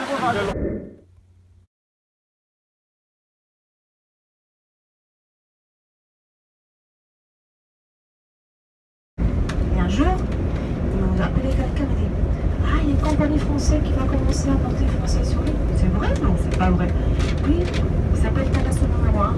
Et un jour, ils m'ont appelé quelqu'un et dit ah, il y a une compagnie française qui va commencer à porter français sur l'île. C'est vrai? Non, c'est pas vrai. Oui, il s'appelle Thalasso numéro 1.